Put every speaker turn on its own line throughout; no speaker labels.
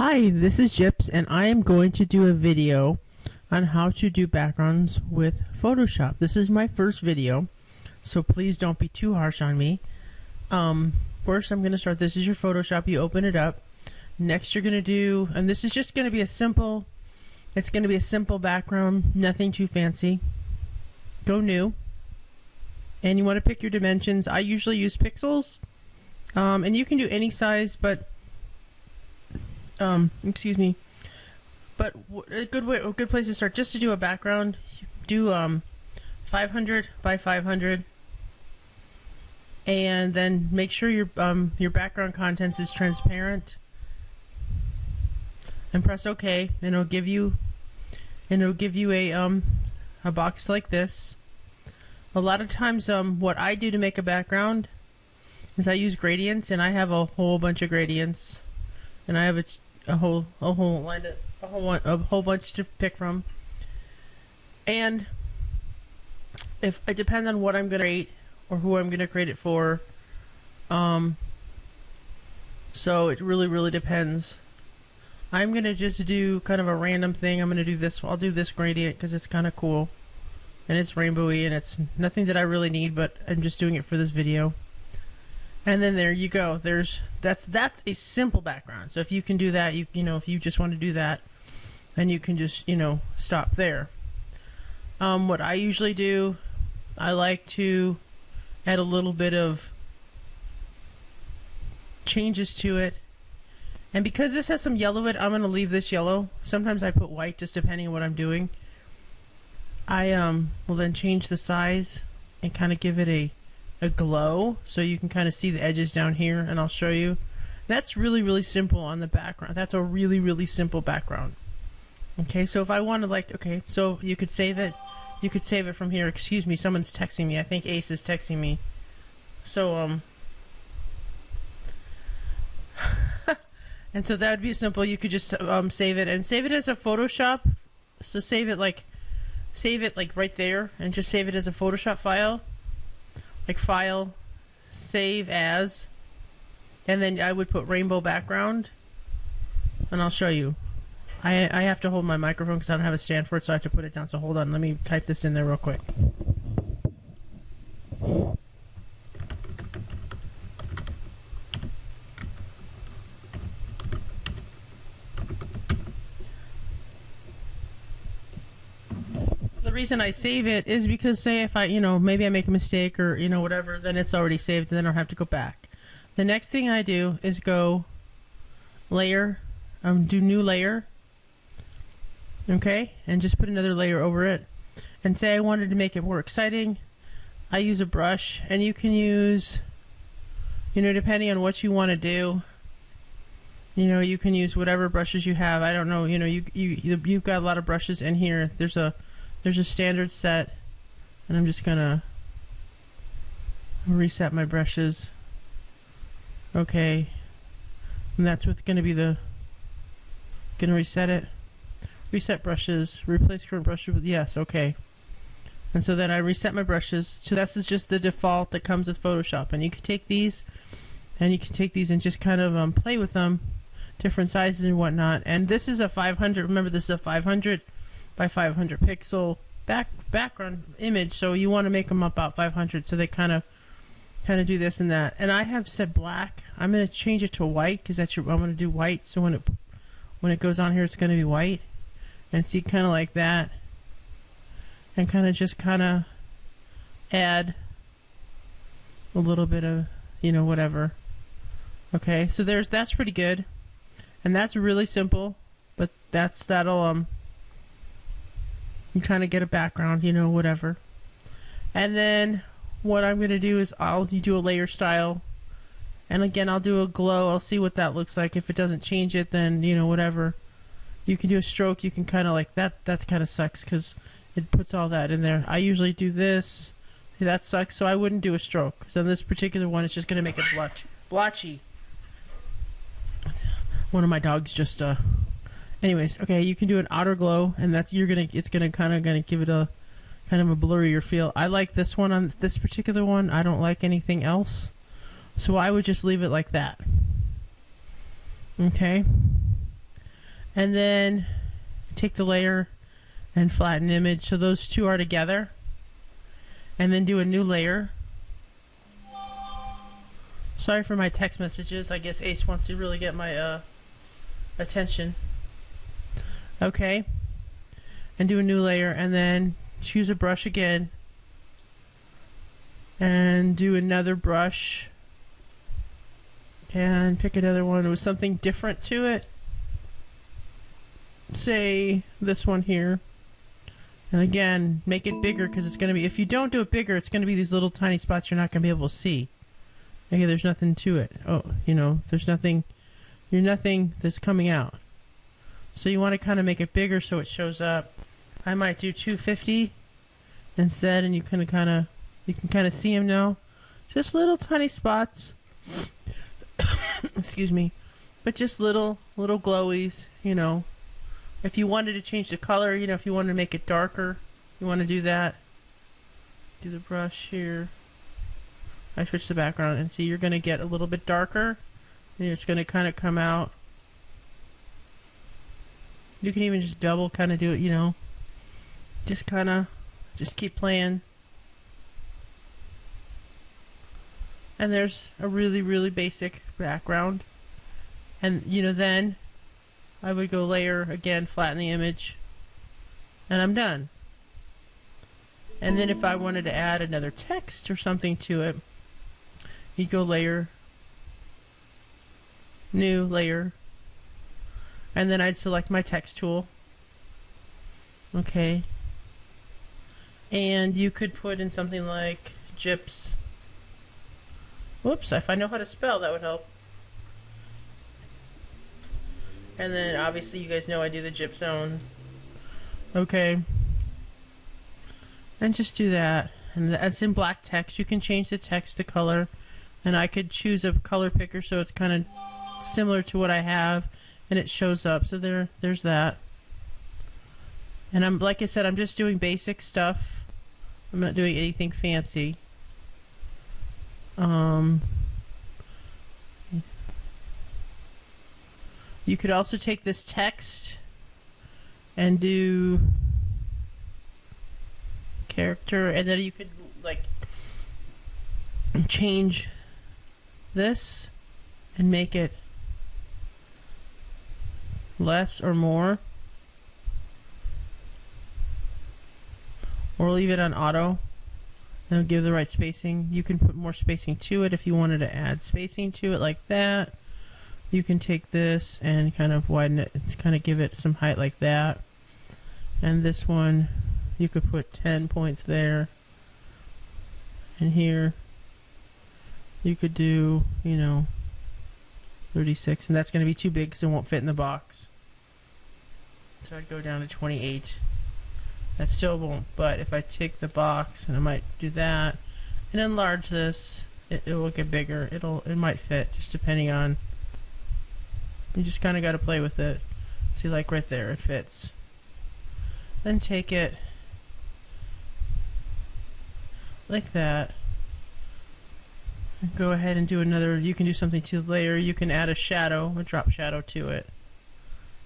Hi, this is Gyps, and I am going to do a video on how to do backgrounds with Photoshop. This is my first video, so please don't be too harsh on me. First, I'm going to start. This is your Photoshop. You open it up. Next, you're going to do, and this is just going to be a simple, it's going to be a simple background, nothing too fancy. Go new. And you want to pick your dimensions. I usually use pixels, and you can do any size, but excuse me, but a good place to start, just to do a background, do 500 by 500, and then make sure your background contents is transparent, and press OK, and it'll give you a box like this. A lot of times what I do to make a background is I use gradients, and I have a whole bunch of gradients, and I have a whole bunch to pick from. And if it depends on what I'm gonna create or who I'm gonna create it for, so it really depends. I'm gonna just do kind of a random thing. I'm gonna do this. I'll do this gradient because it's kind of cool and it's rainbowy and it's nothing that I really need, but I'm just doing it for this video. And then there you go. That's a simple background. So if you can do that, you know, if you just want to do that, then you can just, you know, stop there. What I usually do, I like to add a little bit of changes to it. And because this has some yellow in it, I'm going to leave this yellow. Sometimes I put white, just depending on what I'm doing. I will then change the size and kind of give it a glow, so you can kind of see the edges down here, and I'll show you. That's really simple on the background. That's a really simple background. Okay, so if I wanted, like, okay, so you could save it. You could save it from here. Excuse me, someone's texting me. I think Ace is texting me. So and so that would be simple. You could just save it, and save it as a Photoshop. So save it like right there, and just save it as a Photoshop file. Like file, save as, and then I would put rainbow background, and I'll show you. I have to hold my microphone because I don't have a stand for it, so I have to put it down. So hold on, let me type this in there real quick. The reason I save it is because, say if I, you know, maybe I make a mistake or, you know, whatever, then it's already saved, and then I don't have to go back. The next thing I do is go layer, do new layer, okay, and just put another layer over it. And say I wanted to make it more exciting, I use a brush, and you can use, you know, depending on what you want to do, you know, you can use whatever brushes you have. I don't know, you know, you've got a lot of brushes in here. There's a standard set, and I'm just gonna reset my brushes. Okay, and that's what's gonna be gonna reset it. Reset brushes, replace current brushes with yes, okay. And so then I reset my brushes. So that's just the default that comes with Photoshop, and you can take these, and just kind of play with them, different sizes and whatnot. And this is a 500. Remember, this is a 500 by 500 pixel background image, so you want to make them about 500, so they kind of do this and that. And I have set black. I'm going to change it to white because I'm going to do white, so when it goes on here, it's going to be white. And see, kind of like that, and just add a little bit of, you know, whatever. Okay, so that's pretty good, and that's really simple, but that'll you kind of get a background, you know, whatever. And then what I'm going to do is you do a layer style, and again I'll do a glow. I'll see what that looks like. If it doesn't change it, then, you know, whatever. You can do a stroke. You can kind of like that kind of sucks because it puts all that in there. I usually do this. That sucks, so I wouldn't do a stroke. So on this particular one, it's just going to make it blotchy. One of my dogs just anyways, okay, you can do an outer glow, and it's gonna give it a kind of a blurrier feel. I like this one. On this particular one, I don't like anything else, so I would just leave it like that. Okay, And then take the layer and flatten image so those two are together. And then do a new layer. Sorry for my text messages. I guess Ace wants to really get my attention. Okay. And do a new layer and then choose a brush again. And do another brush. And pick another one with something different to it. Say this one here. And again, make it bigger because it's going to be, if you don't do it bigger, it's going to be these little tiny spots you're not going to be able to see. Okay, there's nothing to it. Oh, you know, there's nothing, you're nothing that's coming out. So you want to kind of make it bigger so it shows up. I might do 250 instead, and you can kind of see them now. Just little tiny spots. Excuse me. But just little glowies, you know. If you wanted to change the color, you know, if you wanted to make it darker, you want to do that. Do the brush here. I switch the background and see you're going to get a little bit darker and it's going to kind of come out. You can even just double kind of do it, you know. Just keep playing. And there's a really basic background. And you know, then I would go layer again, flatten the image, and I'm done. And then if I wanted to add another text or something to it, you go layer, new layer, and then I'd select my text tool. Okay. And you could put in something like gyps. Whoops, if I know how to spell, that would help. And then obviously you guys know I do the gypsum. Okay. And just do that. And that's in black text. You can change the text to color. And I could choose a color picker so it's kind of similar to what I have. And it shows up. So there's that. And I'm, like I said, I'm just doing basic stuff. I'm not doing anything fancy. You could also take this text and do character, and then you could like change this and make it less or more, or leave it on auto and give the right spacing. You can put more spacing to it if you wanted to add spacing to it like that. You can take this and kind of widen it and kind of give it some height like that. And this one, you could put 10 points there. And here, you could do, you know, 36. And that's going to be too big because it won't fit in the box. So I'd go down to 28. That still won't, but if I take the box, and I might do that, and enlarge this, it will get bigger. It might fit, just depending on. You just kind of got to play with it. See, like right there, it fits. Then take it like that. And go ahead and do another. You can do something to the layer. You can add a shadow, a drop shadow to it,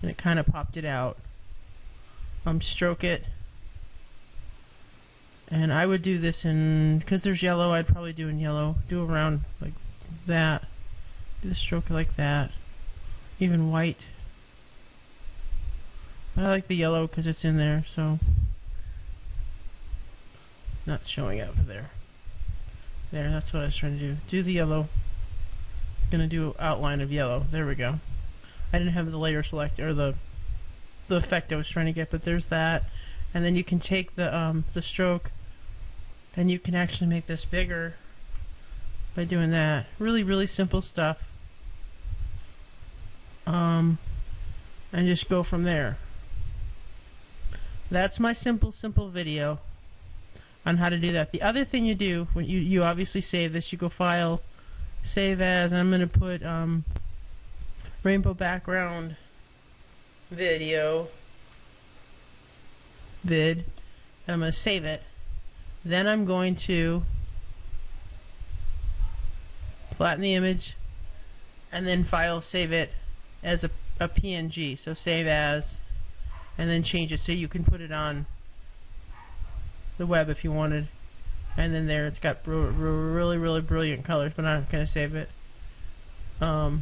and it kind of popped it out. Stroke it. And I would do this in, because there's yellow, I'd probably do in yellow. Do around like that. Do the stroke like that. Even white. But I like the yellow because it's in there, so it's not showing up there. There, that's what I was trying to do. Do the yellow. It's going to do outline of yellow. There we go. I didn't have the layer select, or the effect I was trying to get, but there's that. And then you can take the stroke, and you can actually make this bigger by doing that. Really simple stuff. And just go from there. That's my simple video on how to do that. The other thing you do when you obviously save this, you go File, Save As. I'm going to put rainbow background video vid. I'm going to save it. Then I'm going to flatten the image, and then File, Save it as a a PNG. So save as, and then change it so you can put it on the web if you wanted. And then there it's got really brilliant colors, but I'm not going to save it. But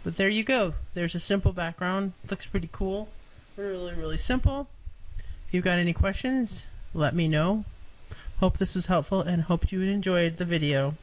there you go. There's a simple background. Looks pretty cool. Really simple. If you've got any questions, let me know. Hope this was helpful and hope you enjoyed the video.